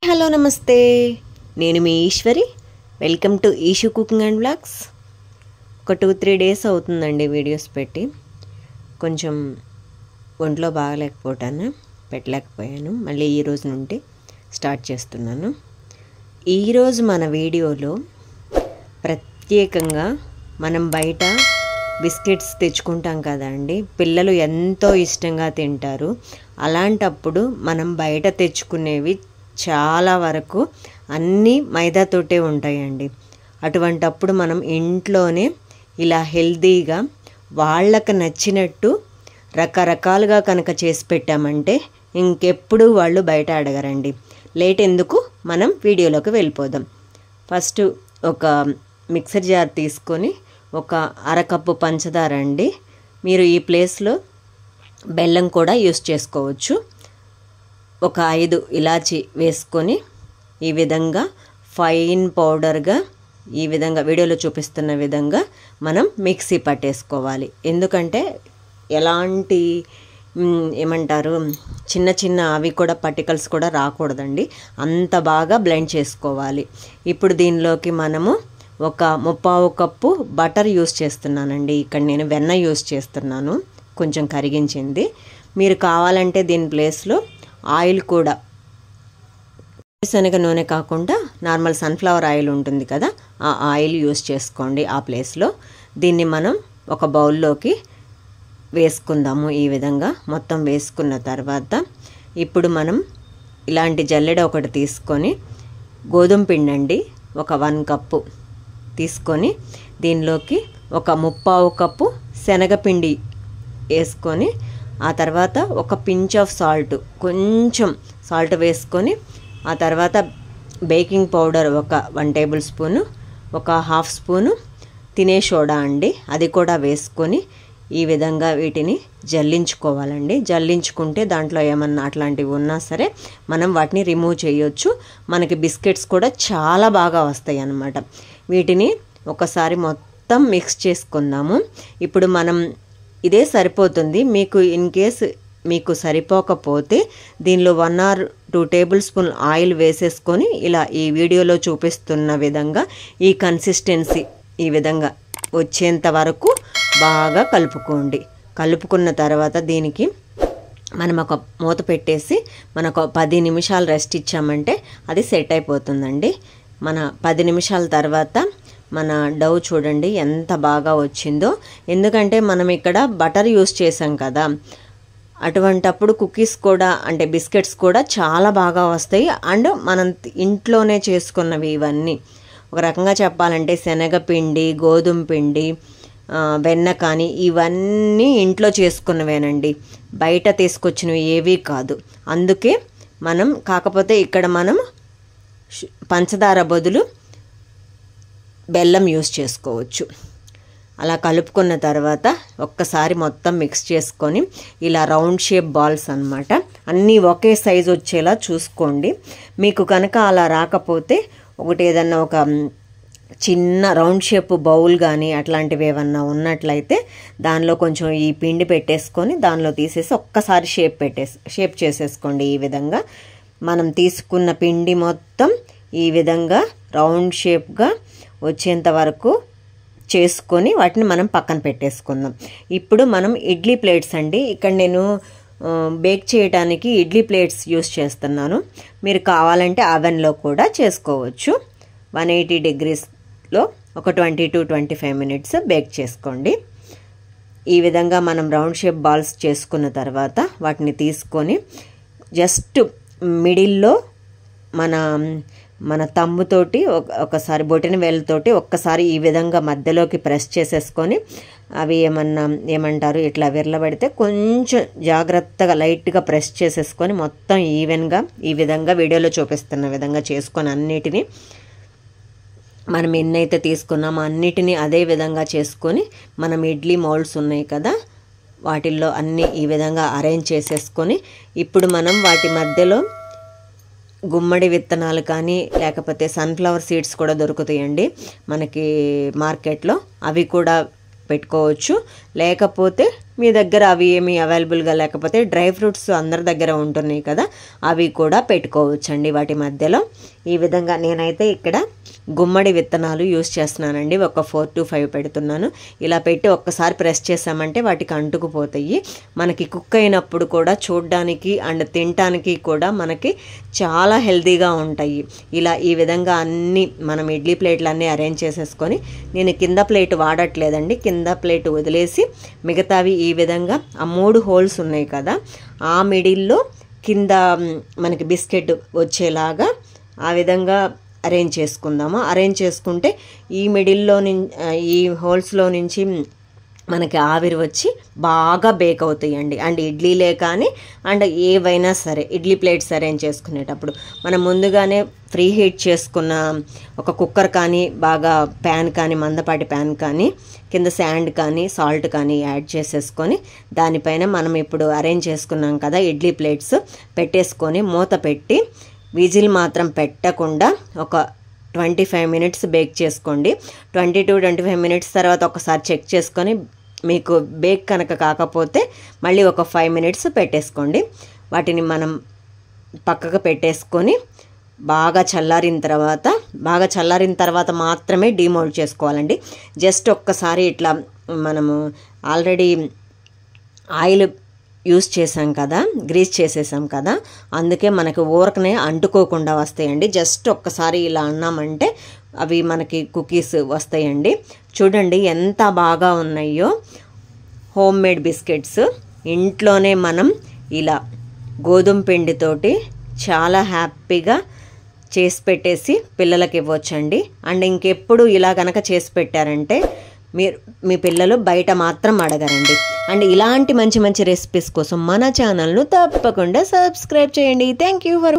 Hello నమస్తే, నేను మీ Eshwari. Welcome to Eeshu cooking and vlogs. ఒక 2-3 డేస్ అవుతుందండి వీడియోస్ పెట్టి. కొంచెం ఒంట్లో పెట్టలేకపోయాను. మళ్ళీ ఈ రోజు నుండి స్టార్ట్ చేస్తున్నాను. ఈరోజు మన వీడియోలో ప్రత్యేకంగా మనం బయట బిస్కెట్స్ తెచ్చుకుంటాం కదండి, పిల్లలు ఎంతో ఇష్టంగా తింటారు. అలాంటప్పుడు మనం బయట తెచ్చుకునేవి చాలా వరకు అన్నీ మైదాతోటే ఉంటాయండి. అటువంటప్పుడు మనం ఇంట్లోనే ఇలా హెల్తీగా వాళ్ళకు నచ్చినట్టు రకరకాలుగా కనుక చేసి పెట్టామంటే ఇంకెప్పుడు వాళ్ళు బయట అడగరండి. లేట్ ఎందుకు, మనం వీడియోలోకి వెళ్ళిపోదాం. ఫస్ట్ ఒక మిక్సర్ జార్ తీసుకొని ఒక అరకప్పు పంచదార అండి. మీరు ఈ ప్లేస్లో బెల్లం కూడా యూస్ చేసుకోవచ్చు. ఒక 5 ఇలాచి వేసుకొని ఈ విధంగా ఫైన్ పౌడర్గా ఈ విధంగా వీడియోలో చూపిస్తున్న విధంగా మనం మిక్సీ పట్టేసుకోవాలి. ఎందుకంటే ఎలాంటి ఏమంటారు చిన్న చిన్న అవి కూడా పార్టికల్స్ కూడా రాకూడదండి, అంత బాగా బ్లెండ్ చేసుకోవాలి. ఇప్పుడు దీనిలోకి మనము ఒక 3/4 కప్పు బటర్ యూస్ చేస్తున్నానండి. ఇక్కడ నేను వెన్న యూస్ చేస్తున్నాను, కొంచెం కరిగించింది. మీరు కావాలంటే దీని ప్లేస్లో ఆయిల్ కూడా, శనగ నూనె కాకుండా నార్మల్ సన్ఫ్లవర్ ఆయిల్ ఉంటుంది కదా, ఆ ఆయిల్ యూస్ చేసుకోండి ఆ ప్లేస్లో. దీన్ని మనం ఒక బౌల్లోకి వేసుకుందాము. ఈ విధంగా మొత్తం వేసుకున్న తర్వాత ఇప్పుడు మనం ఇలాంటి జల్లెడ ఒకటి తీసుకొని గోధుమ పిండి అండి ఒక 1 కప్పు తీసుకొని దీనిలోకి ఒక 3/4 కప్పు శనగపిండి వేసుకొని ఆ తర్వాత ఒక పించ్ ఆఫ్ సాల్ట్, కొంచెం సాల్ట్ వేసుకొని ఆ తర్వాత బేకింగ్ పౌడర్ ఒక 1 టేబుల్ స్పూను, ఒక 1/2 స్పూను తినే సోడా అండి, అది కూడా వేసుకొని ఈ విధంగా వీటిని జల్లించుకోవాలండి. జల్లించుకుంటే దాంట్లో ఏమన్నా అట్లాంటివి ఉన్నా సరే మనం వాటిని రిమూవ్ చేయొచ్చు. మనకి బిస్కెట్స్ కూడా చాలా బాగా వస్తాయి అన్నమాట. వీటిని ఒకసారి మొత్తం మిక్స్ చేసుకుందాము. ఇప్పుడు మనం ఇదే సరిపోతుంది. మీకు ఇన్ కేస్ మీకు సరిపోకపోతే దీనిలో 1 or 2 టేబుల్ స్పూన్ ఆయిల్ వేసేసుకొని ఇలా ఈ వీడియోలో చూపిస్తున్న విధంగా ఈ కన్సిస్టెన్సీ ఈ విధంగా వచ్చేంత వరకు బాగా కలుపుకోండి. కలుపుకున్న తర్వాత దీనికి మనం ఒక మూత పెట్టేసి మనకు 10 నిమిషాలు రెస్ట్ ఇచ్చామంటే అది సెట్ అయిపోతుందండి. మన 10 నిమిషాల తర్వాత మన డవ్ చూడండి ఎంత బాగా వచ్చిందో. ఎందుకంటే మనం ఇక్కడ బటర్ యూస్ చేసాం కదా, అటువంటప్పుడు కుకీస్ కూడా అంటే బిస్కెట్స్ కూడా చాలా బాగా వస్తాయి. అండ్ మనం ఇంట్లోనే చేసుకున్నవి ఇవన్నీ. ఒక రకంగా చెప్పాలంటే శనగపిండి, గోధుమ పిండి, వెన్న కానీ ఇవన్నీ ఇంట్లో చేసుకున్నవేనండి, బయట తీసుకొచ్చినవి ఏవీ కాదు. అందుకే మనం కాకపోతే ఇక్కడ మనం పంచదార బదులు బెల్లం యూస్ చేసుకోవచ్చు. అలా కలుపుకున్న తర్వాత ఒక్కసారి మొత్తం మిక్స్ చేసుకొని ఇలా రౌండ్ షేప్ బాల్స్ అన్నమాట, అన్నీ ఒకే సైజు వచ్చేలా చూసుకోండి. మీకు కనుక అలా రాకపోతే ఒకటి ఏదన్నా ఒక చిన్న రౌండ్ షేప్ బౌల్ కానీ అట్లాంటివి ఏమన్నా ఉన్నట్లయితే దానిలో కొంచెం ఈ పిండి పెట్టేసుకొని దానిలో తీసేసి ఒక్కసారి షేప్ చేసేసుకోండి. ఈ విధంగా మనం తీసుకున్న పిండి మొత్తం ఈ విధంగా రౌండ్ షేప్గా వచ్చేంత వరకు చేసుకొని వాటిని మనం పక్కన పెట్టేసుకుందాం. ఇప్పుడు మనం ఇడ్లీ ప్లేట్స్ అండి, ఇక్కడ నేను బేక్ చేయడానికి ఇడ్లీ ప్లేట్స్ యూస్ చేస్తున్నాను. మీరు కావాలంటే అవెన్లో కూడా చేసుకోవచ్చు. 180 degreesలో ఒక 20 to 25 minutes బేక్ చేసుకోండి. ఈ విధంగా మనం రౌండ్ షేప్ బాల్స్ చేసుకున్న తర్వాత వాటిని తీసుకొని జస్ట్ మిడిల్లో మన తమ్ముతోటి ఒకసారి బొటన వేలుతోటి ఒక్కసారి ఈ విధంగా మధ్యలోకి ప్రెస్ చేసేసుకొని అవి ఏమంటారు ఇట్లా విరలబడితే కొంచెం జాగ్రత్తగా లైట్గా ప్రెస్ చేసేసుకొని మొత్తం ఈవెన్గా ఈ విధంగా వీడియోలో చూపిస్తున్న విధంగా చేసుకొని అన్నిటినీ మనం ఎన్నైతే తీసుకున్నామో అన్నిటినీ అదే విధంగా చేసుకొని మనం ఇడ్లీ మౌల్డ్స్ ఉన్నాయి కదా వాటిల్లో అన్నీ ఈ విధంగా అరేంజ్ చేసేసుకొని ఇప్పుడు మనం వాటి మధ్యలో గుమ్మడి విత్తనాలు కానీ లేకపోతే సన్ఫ్లవర్ సీడ్స్ కూడా దొరుకుతాయండి మనకి మార్కెట్లో, అవి కూడా పెట్టుకోవచ్చు. లేకపోతే మీ దగ్గర అవి ఏమీ అవైలబుల్గా లేకపోతే డ్రై ఫ్రూట్స్ అందరి దగ్గర ఉంటున్నాయి కదా, అవి కూడా పెట్టుకోవచ్చండి వాటి మధ్యలో. ఈ విధంగా నేనైతే ఇక్కడ గుమ్మడి విత్తనాలు యూస్ చేస్తున్నానండి. ఒక 4 to 5 పెడుతున్నాను. ఇలా పెట్టి ఒక్కసారి ప్రెస్ చేసామంటే వాటికి అంటుకుపోతాయి. మనకి కుక్ అయినప్పుడు కూడా చూడడానికి అండ్ తినడానికి కూడా మనకి చాలా హెల్తీగా ఉంటాయి. ఇలా ఈ విధంగా అన్నీ మనం ఇడ్లీ ప్లేట్లు అన్నీ అరేంజ్ చేసేసుకొని, నేను కింద ప్లేట్ వాడట్లేదండి, కింద ప్లేట్ వదిలేసి మిగతావి ఈ విధంగా ఆ 3 హోల్స్ ఉన్నాయి కదా, ఆ మిడిల్లో కింద మనకి బిస్కెట్ వచ్చేలాగా ఆ విధంగా అరేంజ్ చేసుకుందాము. అరేంజ్ చేసుకుంటే ఈ మిడిల్లో ఈ హోల్స్లో నుంచి మనకి ఆవిరి వచ్చి బాగా బేక్ అవుతాయండి. అండ్ ఇడ్లీలే కానీ అండ్ ఏవైనా సరే ఇడ్లీ ప్లేట్స్ అరేంజ్ చేసుకునేటప్పుడు మనం ముందుగానే ఫ్రీ హీట్ చేసుకున్న ఒక కుక్కర్ కానీ, బాగా ప్యాన్ కానీ, మందపాటి ప్యాన్ కానీ, కింద శాండ్ కానీ సాల్ట్ కానీ యాడ్ చేసేసుకొని దానిపైన మనం ఇప్పుడు అరేంజ్ చేసుకున్నాం కదా ఇడ్లీ ప్లేట్స్ పెట్టేసుకొని మూత పెట్టి విజిల్ మాత్రం పెట్టకుండా ఒక 25 minutes బేక్ చేసుకోండి. 20 to 25 minutes తర్వాత ఒకసారి చెక్ చేసుకొని మీకు బేక్ కనుక కాకపోతే మళ్ళీ ఒక 5 minutes పెట్టేసుకోండి. వాటిని మనం పక్కకు పెట్టేసుకొని బాగా చల్లారిన తర్వాత మాత్రమే డీమోల్డ్ చేసుకోవాలండి. జస్ట్ ఒక్కసారి ఇట్లా మనము ఆల్రెడీ ఆయిల్ యూస్ చేసాం కదా, గ్రీస్ చేసేసాం కదా, అందుకే మనకి ఊరకనే అంటుకోకుండా వస్తాయండి. జస్ట్ ఒక్కసారి ఇలా అన్నామంటే అవి మనకి కుకీస్ వస్తాయండి. చూడండి ఎంత బాగా ఉన్నాయో హోమ్ మేడ్ బిస్కెట్స్. ఇంట్లోనే మనం ఇలా గోధుమ పిండితోటి చాలా హ్యాపీగా చేసి పెట్టేసి పిల్లలకి ఇవ్వచ్చండి. అండ్ ఇంకెప్పుడు ఇలా కనుక చేసి పెట్టారంటే మీ పిల్లలు బయట మాత్రం అడగరండి. అండ్ ఇలాంటి మంచి మంచి రెసిపీస్ కోసం మన ఛానల్ను తప్పకుండా సబ్స్క్రైబ్ చేయండి. Thank you for